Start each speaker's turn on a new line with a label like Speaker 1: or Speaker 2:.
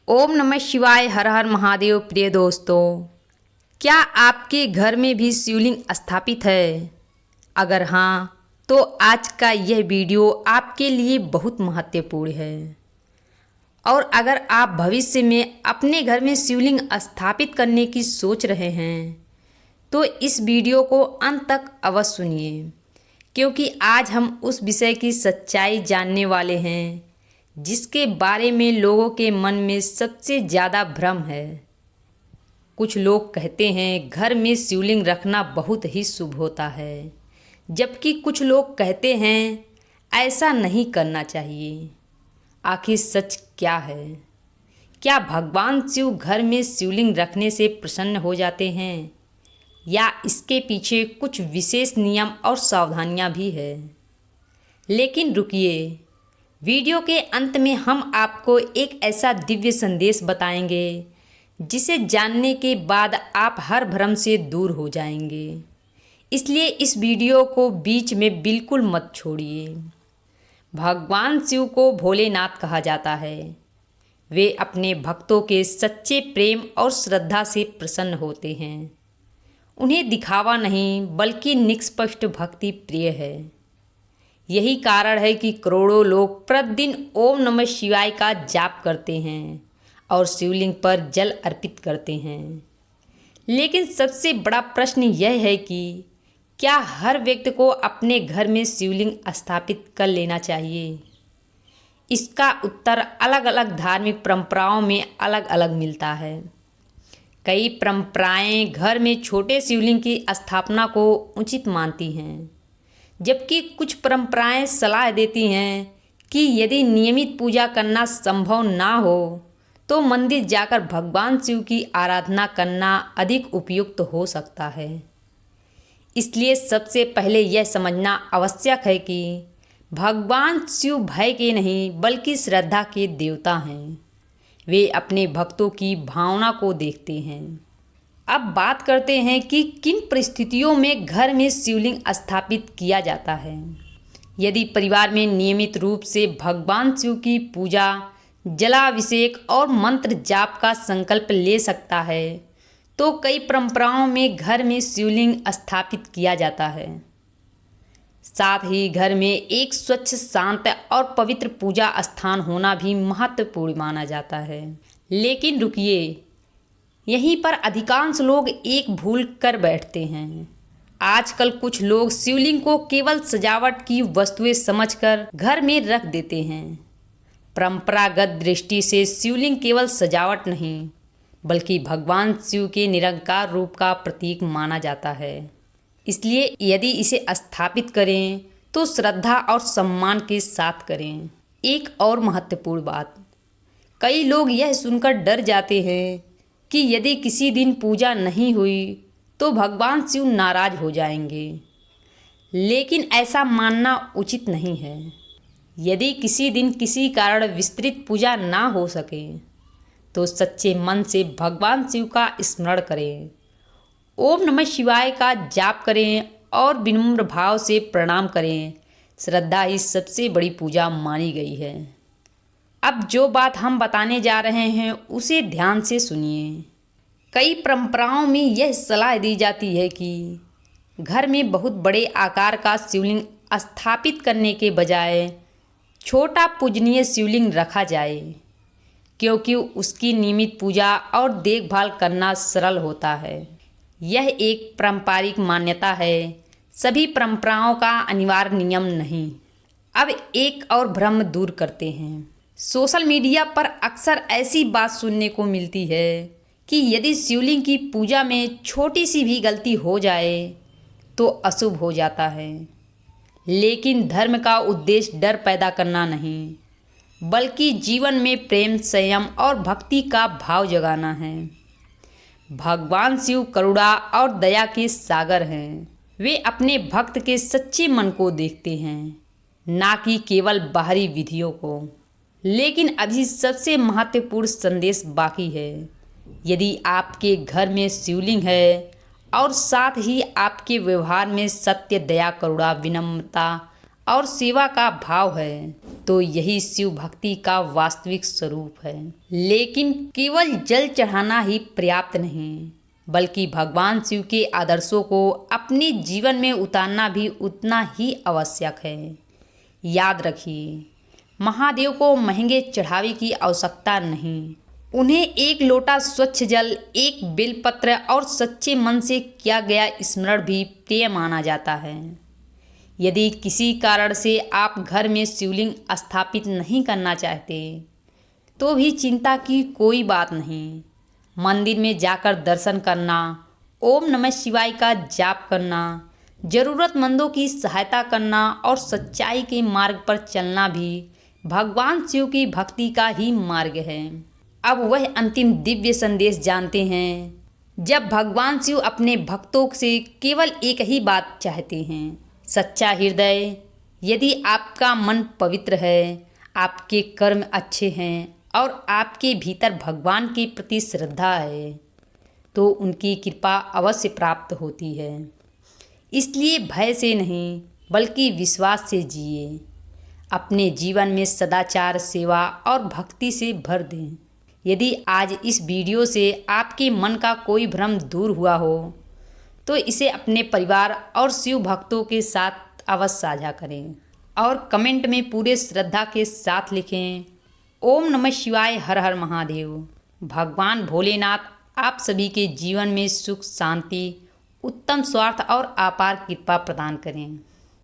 Speaker 1: ओम नमः शिवाय। हर हर महादेव। प्रिय दोस्तों, क्या आपके घर में भी शिवलिंग स्थापित है? अगर हाँ, तो आज का यह वीडियो आपके लिए बहुत महत्वपूर्ण है। और अगर आप भविष्य में अपने घर में शिवलिंग स्थापित करने की सोच रहे हैं तो इस वीडियो को अंत तक अवश्य सुनिए, क्योंकि आज हम उस विषय की सच्चाई जानने वाले हैं जिसके बारे में लोगों के मन में सबसे ज़्यादा भ्रम है। कुछ लोग कहते हैं घर में शिवलिंग रखना बहुत ही शुभ होता है, जबकि कुछ लोग कहते हैं ऐसा नहीं करना चाहिए। आखिर सच क्या है? क्या भगवान शिव घर में शिवलिंग रखने से प्रसन्न हो जाते हैं, या इसके पीछे कुछ विशेष नियम और सावधानियां भी है? लेकिन रुकिए, वीडियो के अंत में हम आपको एक ऐसा दिव्य संदेश बताएंगे जिसे जानने के बाद आप हर भ्रम से दूर हो जाएंगे। इसलिए इस वीडियो को बीच में बिल्कुल मत छोड़िए। भगवान शिव को भोलेनाथ कहा जाता है। वे अपने भक्तों के सच्चे प्रेम और श्रद्धा से प्रसन्न होते हैं। उन्हें दिखावा नहीं बल्कि निष्पक्ष भक्ति प्रिय है। यही कारण है कि करोड़ों लोग प्रतिदिन ओम नमः शिवाय का जाप करते हैं और शिवलिंग पर जल अर्पित करते हैं। लेकिन सबसे बड़ा प्रश्न यह है कि क्या हर व्यक्ति को अपने घर में शिवलिंग स्थापित कर लेना चाहिए? इसका उत्तर अलग अलग धार्मिक परंपराओं में अलग अलग मिलता है। कई परंपराएं घर में छोटे शिवलिंग की स्थापना को उचित मानती हैं, जबकि कुछ परंपराएं सलाह देती हैं कि यदि नियमित पूजा करना संभव ना हो तो मंदिर जाकर भगवान शिव की आराधना करना अधिक उपयुक्त हो सकता है। इसलिए सबसे पहले यह समझना आवश्यक है कि भगवान शिव भय के नहीं बल्कि श्रद्धा के देवता हैं। वे अपने भक्तों की भावना को देखते हैं। अब बात करते हैं कि किन परिस्थितियों में घर में शिवलिंग स्थापित किया जाता है। यदि परिवार में नियमित रूप से भगवान शिव की पूजा, जलाभिषेक और मंत्र जाप का संकल्प ले सकता है तो कई परंपराओं में घर में शिवलिंग स्थापित किया जाता है। साथ ही घर में एक स्वच्छ, शांत और पवित्र पूजा स्थान होना भी महत्वपूर्ण माना जाता है। लेकिन रुकिए, यहीं पर अधिकांश लोग एक भूल कर बैठते हैं। आजकल कुछ लोग शिवलिंग को केवल सजावट की वस्तुएं समझकर घर में रख देते हैं। परंपरागत दृष्टि से शिवलिंग केवल सजावट नहीं बल्कि भगवान शिव के निरंकार रूप का प्रतीक माना जाता है। इसलिए यदि इसे स्थापित करें तो श्रद्धा और सम्मान के साथ करें। एक और महत्वपूर्ण बात, कई लोग यह सुनकर डर जाते हैं कि यदि किसी दिन पूजा नहीं हुई तो भगवान शिव नाराज हो जाएंगे। लेकिन ऐसा मानना उचित नहीं है। यदि किसी दिन किसी कारण विस्तृत पूजा ना हो सके तो सच्चे मन से भगवान शिव का स्मरण करें, ओम नमः शिवाय का जाप करें और विनम्र भाव से प्रणाम करें। श्रद्धा ही सबसे बड़ी पूजा मानी गई है। अब जो बात हम बताने जा रहे हैं उसे ध्यान से सुनिए। कई परंपराओं में यह सलाह दी जाती है कि घर में बहुत बड़े आकार का शिवलिंग स्थापित करने के बजाय छोटा पूजनीय शिवलिंग रखा जाए, क्योंकि उसकी नियमित पूजा और देखभाल करना सरल होता है। यह एक पारंपरिक मान्यता है, सभी परंपराओं का अनिवार्य नियम नहीं। अब एक और भ्रम दूर करते हैं। सोशल मीडिया पर अक्सर ऐसी बात सुनने को मिलती है कि यदि शिवलिंग की पूजा में छोटी सी भी गलती हो जाए तो अशुभ हो जाता है। लेकिन धर्म का उद्देश्य डर पैदा करना नहीं बल्कि जीवन में प्रेम, संयम और भक्ति का भाव जगाना है। भगवान शिव करुणा और दया के सागर हैं। वे अपने भक्त के सच्चे मन को देखते हैं, ना कि केवल बाहरी विधियों को। लेकिन अभी सबसे महत्वपूर्ण संदेश बाकी है। यदि आपके घर में शिवलिंग है और साथ ही आपके व्यवहार में सत्य, दया, करुणा, विनम्रता और सेवा का भाव है तो यही शिव भक्ति का वास्तविक स्वरूप है। लेकिन केवल जल चढ़ाना ही पर्याप्त नहीं, बल्कि भगवान शिव के आदर्शों को अपने जीवन में उतारना भी उतना ही आवश्यक है। याद रखिए, महादेव को महंगे चढ़ावे की आवश्यकता नहीं। उन्हें एक लोटा स्वच्छ जल, एक बेलपत्र और सच्चे मन से किया गया स्मरण भी प्रिय माना जाता है। यदि किसी कारण से आप घर में शिवलिंग स्थापित नहीं करना चाहते तो भी चिंता की कोई बात नहीं। मंदिर में जाकर दर्शन करना, ओम नमः शिवाय का जाप करना, जरूरतमंदों की सहायता करना और सच्चाई के मार्ग पर चलना भी भगवान शिव की भक्ति का ही मार्ग है। अब वह अंतिम दिव्य संदेश जानते हैं, जब भगवान शिव अपने भक्तों से केवल एक ही बात चाहते हैं, सच्चा हृदय। यदि आपका मन पवित्र है, आपके कर्म अच्छे हैं और आपके भीतर भगवान के प्रति श्रद्धा है, तो उनकी कृपा अवश्य प्राप्त होती है। इसलिए भय से नहीं, बल्कि विश्वास से जिए। अपने जीवन में सदाचार, सेवा और भक्ति से भर दें। यदि आज इस वीडियो से आपके मन का कोई भ्रम दूर हुआ हो तो इसे अपने परिवार और शिव भक्तों के साथ अवश्य साझा करें और कमेंट में पूरे श्रद्धा के साथ लिखें, ओम नमः शिवाय, हर हर महादेव। भगवान भोलेनाथ आप सभी के जीवन में सुख, शांति, उत्तम स्वास्थ्य और अपार कृपा प्रदान करें।